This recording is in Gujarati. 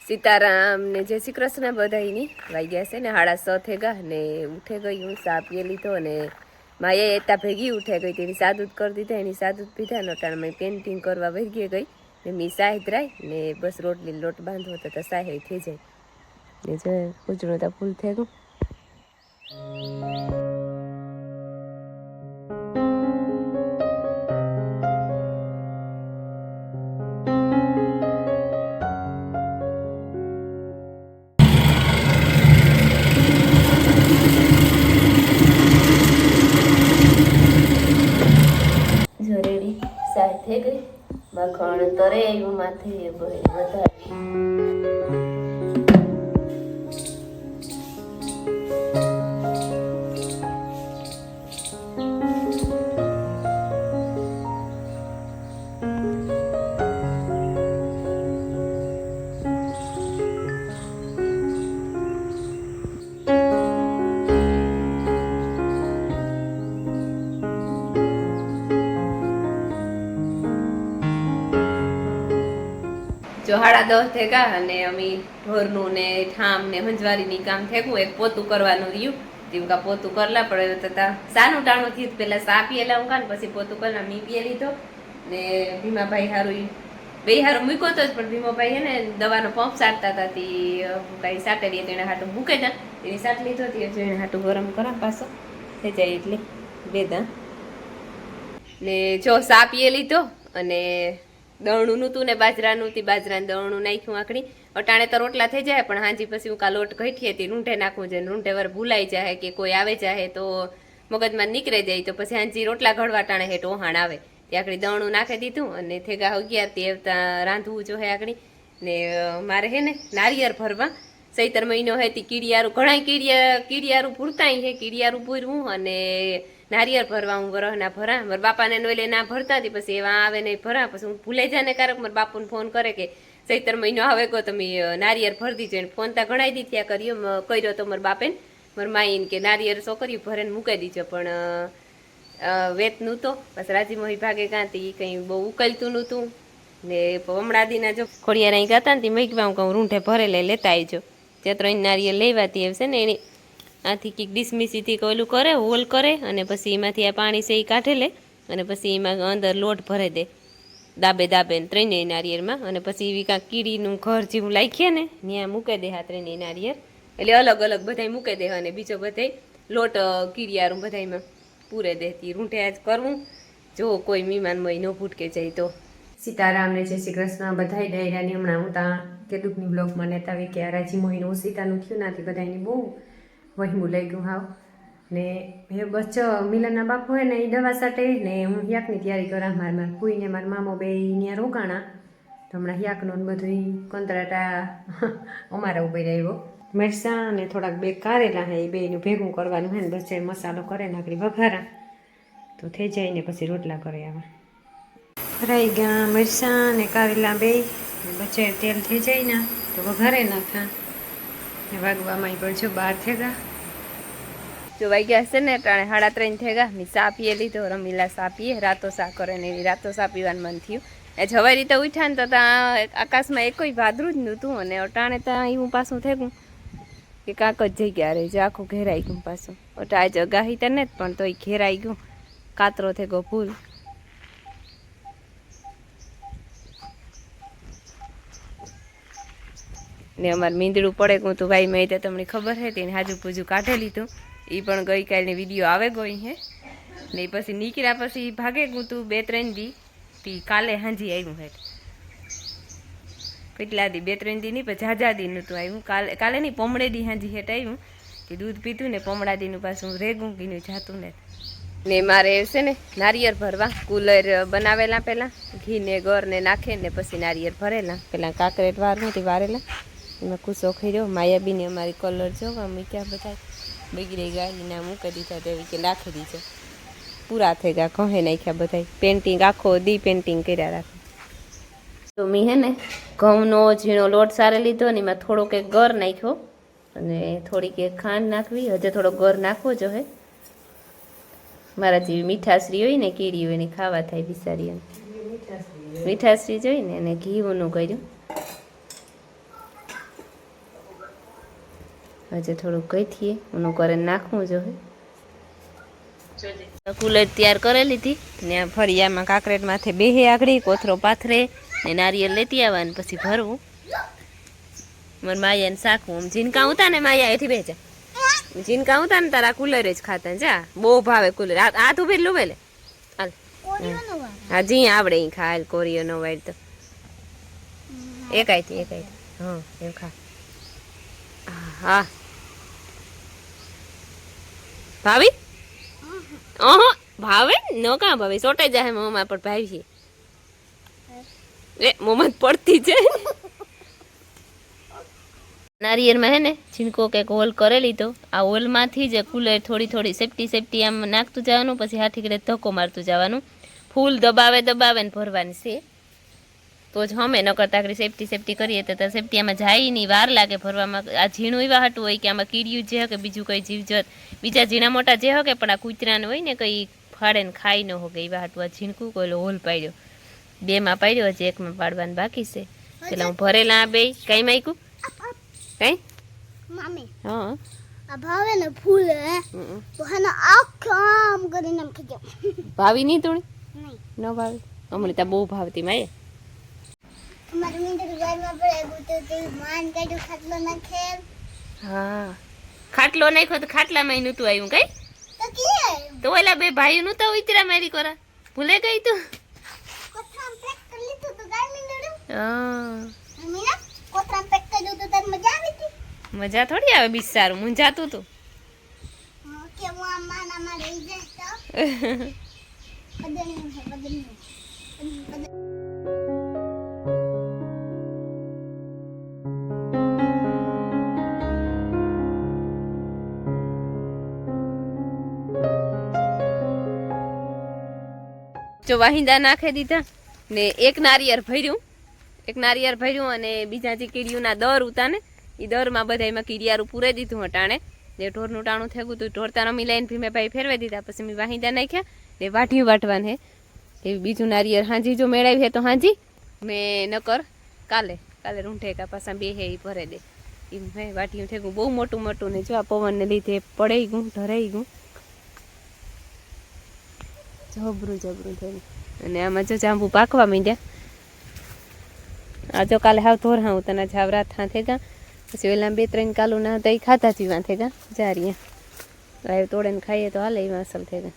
સીતારામ ને જય શ્રી કૃષ્ણ બધાની વાગ્યા છે ને 6:30 થેગા ને ઉઠે ગઈ હું સા પીએ લીધો ને માએ એતા ભેગી ઉઠે ગઈ તેની સાદૂત કરી દીધા એની સાદૂત પીધા નટાણ મેં પેન્ટિંગ કરવા વહી ગઈ ને મી સાહેબ રાય ને બસ રોટલી લોટ બાંધવો તો સાહેબ થઈ જાય ને જો પૂછડું તો ફૂલ થઈ ગયું થઈ ગઈ માખણ તરે આવ્યું માથે વધારે જો 10:30 થેગા અને અમે ઢોરનું ને ઠામ ને હંજવારીની કામ થેગું એક પોતું કરવાનું રહ્યું તેવું કા પોતું કરલા પડે તથા સાનું ટાણું થયું પેલા સા પીએલા ઊંઘા ને પછી પોતું કરલા મી પીએ લીધો ને ભીમાભાઈ હારું બે હારું મૂક્યો તો જ પણ ભીમાભાઈ હે ને દવાનો પંપ સાટતા હતા તે કાંઈ સાટેલી તો એને હાટું મૂકે જા એની સાટ લીધો હતી જો એને હાટું ગરમ કરા પાછો થઈ જાય એટલે બેદા ને જો સા પીએ લીધો અને દળનું નહોતું ને બાજરાનું હતી બાજરાને દળનું નાખ્યું આખડી અટાણે તો રોટલા થઈ જાય પણ હાજી પછી હું કા લોટ ઘટી હતી રૂંઢે નાખવું છે રૂંઢે વાર ભૂલાઈ જાય કે કોઈ આવે જાય તો મગજમાં નીકળી જાય તો પછી હાજી રોટલા ઘડવા ટાણે હેઠ ઓહાણ આવે તે આખડી દળનું નાખી દીધું અને થેગા 11 તે રાંધવું જો હે આખડી ને મારે હે ને નારિયેળ ભરવા ચૈતર મહિનો હે તે કીડિયારું ઘણા કીડિયારું પૂરતાય હે કીડિયારું પૂરવું અને નારિયેળ ભરવા હું વરહના ભરા મારા બાપાને નોલે ના ભરતા હતી પછી એવા આવે ને ભરા પછી હું ભૂલે જાય ને ક્યારેક મારા બાપુને ફોન કરે કે ચૈતર મહિનો આવે ગયો તમે નારિયેળ ભરી દીધો એને ફોન ત્યાં ઘણાઈ દીધી કર્યો તો મારા બાપે મારા માઈને કે નારિયેળ છોકરીઓ ભરીને મૂકી દીધો પણ વેતનું તો બસ રાજી મોહી ભાગે કાંતી કંઈ બહુ ઉકલતું નહોતું ને હમણાં જો ખોડિયાર અહીં ગાતા ને તે મેં કહેવા હું રૂંઢે ભરેલે લેતા આવજો ત્યાં 3 નારિયેળ લેવાતી આવશે ને એની આથી કંઈક ડિસમિસીથી ઓલું કરે હોલ કરે અને પછી એમાંથી આ પાણી છે એ કાઢે લે અને પછી એમાં અંદર લોટ ભરે દે દાબે ને 3 નારિયેળમાં અને પછી એવી કાંઈક કીડીનું ઘર જેવું લાખીએ ને ત્યાં મૂકી દે 3 નારિયેળ એટલે અલગ અલગ બધાય મૂકી દે અને બીજો બધાય લોટ કીડિયારું બધાયમાં પૂરે દેતી રૂંઢે આજ કરવું જો કોઈ મહેમાન મય ન ભૂટકે જાય તો સીતારામ ને જય શ્રી કૃષ્ણ બધાય ડાયરાની હમણાં હું ત્યાં કેદુકની બ્લોગમાં નેતા આવી કે રાજી મોહીનું સીતાનું થયું નાથી બધાની બહુ વહીમું લઈ ગયું હાવ ને એ બસ મિલનના બાપુ હોય ને એ દવા સાટે ને હું હિયાકની તૈયારી કરા મારા ફૂઈને મારા મામો બે ત્યાં રોકાણા તો હમણાં હિયાકનો બધું કંતરાટા અમારા ઉપર આવ્યો મરચાં અને થોડાક બે કારેલા હે એ બેનું ભેગું કરવાનું હે ને બસ મસાલો કરે નાખડી વઘારા તો થઈ જાય ને પછી રોટલા કરે આવા ફરાઈ ગયા મરચાં ને કારેલા બે બચે તેલ થઈ જાય ને તો વઘારે નાખા ને વાગવામાં પણ જો 12 થેગા જો વાગ્યા હશે ને ટાણે 3:30 થેગા મેં સા પીએ લીધો રમીલા સા પીએ રાતો સા કરે ને એવી રાતો સા પીવાનું મન થયું એ જવાઈ રીતે ઉઠ્યા ને તો ત્યાં આકાશમાં એકોય ભાદરું જ નહોતું અને અટાણે ત્યાં એવું પાછું થેગું કે કાંક જ જગ્યા રહી જો આખું ઘેરાઈ ગયું પાછું અટા આજ અગાહી તો ને પણ તોય ઘેરાઈ ગયું કાતરો થેગો ભૂલ ને અમારે મીંદડું પડે ગયું તું ભાઈ મેં તો તમને ખબર હે તેને હાજુ પૂજું કાઢે લીધું એ પણ ગઈકાલની વિડીયો આવે ગઈ હે ને પછી નીકળ્યા પછી ભાગે ગયું તું 2-3 દી તી કાલે હાંજી આવ્યું હે કેટલા દી 2-3 દી નહીં પણ ઝાઝા દી નહોતું આવ્યું કાલે નહીં પમડે દી હાંજી હેઠ આવ્યું તે દૂધ પીધું ને પમડા દીનું પાછું રેગું કીનું જાતું ને મારે છે ને નારિયેળ ભરવા કુલર બનાવેલા પહેલાં ઘી ને ગર ને નાખે ને પછી નારિયેળ ભરેલા પહેલાં કાકરેટ વારવું તે વારેલા એમાં કુસો ખર્યો માયાબીને અમારી કલર જોવા મૂક્યા બધા બગડી ગાડીના મૂકી દીધા તેવી કે નાખી દીધો પૂરા થઈ ગયા કહે નાખ્યા બધા પેન્ટિંગ આખો દી પેન્ટિંગ કર્યા રાખે તો મેં હે ને ઘઉંનો ઝીણો લોટ સારે લીધો ને એમાં થોડોક એક ગર નાખ્યો અને થોડીક એક ખાંડ નાખવી હજે થોડો ગર નાખવો જો હે મારા જેવી મીઠાશ્રી હોય ને કીડી હોય ને ખાવા થાય બિસારી મીઠાશ્રી જોઈ ને એને ઘીનું કર્યું આજે થોડુંક ગઈથીએ ઊનું કરે નાખવું જોઈએ. કુલર તૈયાર કરી લીધી ને ફરી આમાં કાંકરેટ માથે બેહે આગળી કોથરો પાથરે ને નારિયેળ લેતી આવવા ને પછી ભરવું. મારે માયાને શાકું આમ ઝીનકા ઉતા ને માયા એથી બેચા ઝીનકા ઉતા ને તારા કુલર જ ખાતા જા બહુ ભાવે કુલર. હાથ ઉભે લુવે લે હાલ હા જી આવડે અહીં ખા હાલ કોરિયો નો વાઈટ તો એકાઈથી હા એમ ખા હા ભાવી ભાવે નો કાં ભાવે સોટાઈ જાય મોમાં પણ ભાવી એ મોમાં પડતી છે. નારિયેળમાં હે ને છીણકો કંઈક હોલ કરેલી તો આ હોલમાંથી જ કુલર થોડી સેફટી આમ નાખતું જવાનું પછી હાથી કડે ધક્કો મારતું જવાનું. ફૂલ દબાવે ને ભરવાની છે તો જ હમે ન કરતા આકડી સેફટી કરીએ તો સેફટી આમાં જાય નહીં વાર લાગે ભરવામાં. આ ઝીણું એવા હાટું હોય કે આમાં કીડિયું જે કે બીજું કંઈ જીવજત બીજા ઝીણા મોટા જે હકે પણ આ કૂતરાને હોય ને કંઈ ફાડે ને ખાઈ ન હોકે એવા હાટું આ ઝીણકું કોઈલો હોલ પાડ્યો 2માં પાડ્યો હજી 1માં પાડવાનું બાકી છે. પેલા હું ભરેલા આ બે કઈ માયકું કઈ મામી હા આ ભાવે ને ફૂલ હે તો હને આમ કરીને એમ ખીજો ભાવી નહીં તું નહીં ન ભાવી અમૃતા બહુ ભાવતી માએ અમારે મીંડર ગાયમાં પડે તો તે માન કાઢ્યો ખાટલો નાખે હા ખાટલો નાખ્યો તો ખાટલામાં નહોતું આવ્યું કઈ તો કે તો ઓલા બે ભાઈઓ નહોતા ઉતરા મારી કોરા ભૂલે ગઈ તું કોથરામ પેક કરી લીધું તો ગાય મીંડર હા મીના કોથરામ પેક કર્યું તો તને મજા આવી હતી. મજા થોડી આવે બિચારું મુંજાતું તું કે હું આમ માનામાં રહી જાય તો બદલનું જો વાહિંદા નાખી દીધા ને એક નારિયેળ ભર્યું અને બીજા જે કીડિયુંના દર ઉતા ને એ દરમાં બધા એમાં કીડિયારું પૂરાઈ દીધું હટાણે જે ઢોરનું ટાણું થયું હતું ઢોરતા રમી લઈને ભીમે ભાઈ ફેરવી દીધા પછી મેં વાહિંદા નાખ્યા ને વાઢ્યું વાટવાને એવી બીજું નારિયેળ હાંજી જો મેળવી હે તો હાંજી મેં નકર કાલે રૂંઢે કા પાછા બે હે એ ભરે દે એમ હે વાટ્યું થયું બહુ મોટું ને જો આ પવનને લીધે પડાઈ ગયું ઢરાઈ ગયું જબરું થયું અને આમાં જો જાંબુ પાકવા માંડ્યા. આ જો કાલે હાવ ધોર હા તને જાવરા થા થેગા પછી ઓલા 2-3 કાલુના હતા એ ખાતા પીવા થેગા જારીયા તોડે ને ખાઈએ તો હાલે એમાં અસલ થેગા.